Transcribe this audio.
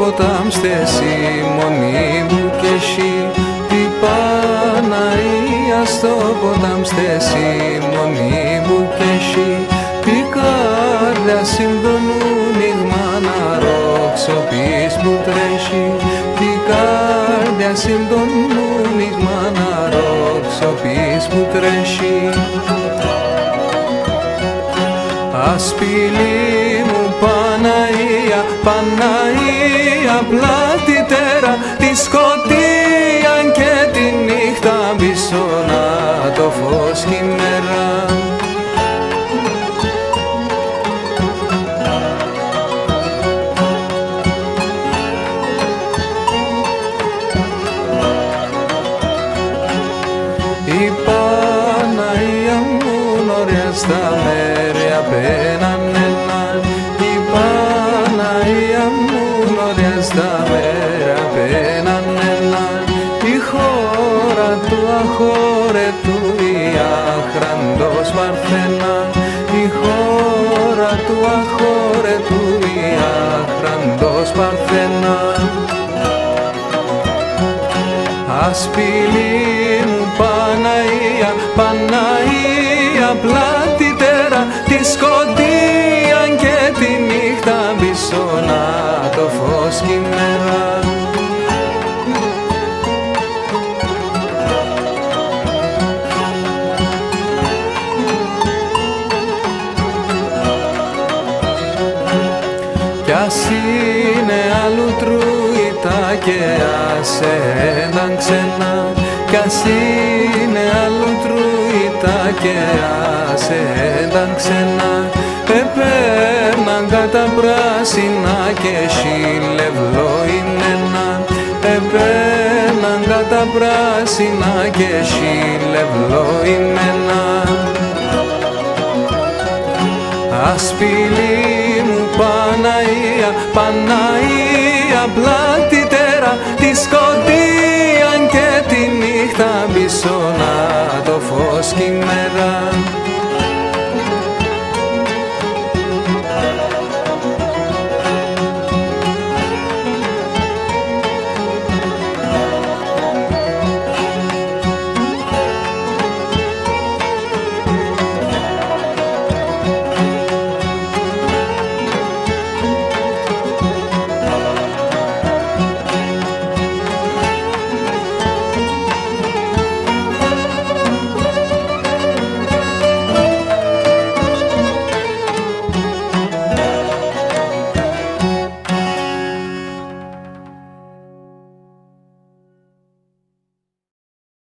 ποτάμ στέση μόνη μου κι εσύ. Την Παναία στο ποτάμ στέση μόνη μου κι εσύ. Την καρδιά συμπτωνού νίγμα να ροξοπείς που τρέχει. Την καρδιά συμπτωνού νίγμα να ροξοπείς που τρέχει. Ασπίλη μου Παναία, Παναία πλάτητερα, τη σκοτία και τη νύχτα πίσω να το φως κι η μέρα. Η Παναία μου νωριά στα μέρη απέναν έναν. Η Παναία μου νωριά στα μέρη απέναν έναν. Η χώρα του αχώρετου η άχραντος Παρθένα. Η χώρα του αχώρετου η άχραντος Παρθένα. Ασπίλη μου Παναία, Παναία πλάτητερα, τη σκοτία και τη νύχτα πίσω να το φως κι η μέρα. Κι ας είναι αλλού τρούητα και ας ένταν ξένα. Κι ας είναι αλλού τρούητα και ας ένταν ξένα. Επέρναν κατά πράσινα και σιλευλό είναι ένα. Επέρναν κατά πράσινα και σιλευλό είναι ένα. Ασπίλη μου Παναία, Παναία πλάτητερα, τη σκοτία και τη νύχτα πίσω να το φως κι η μέρα.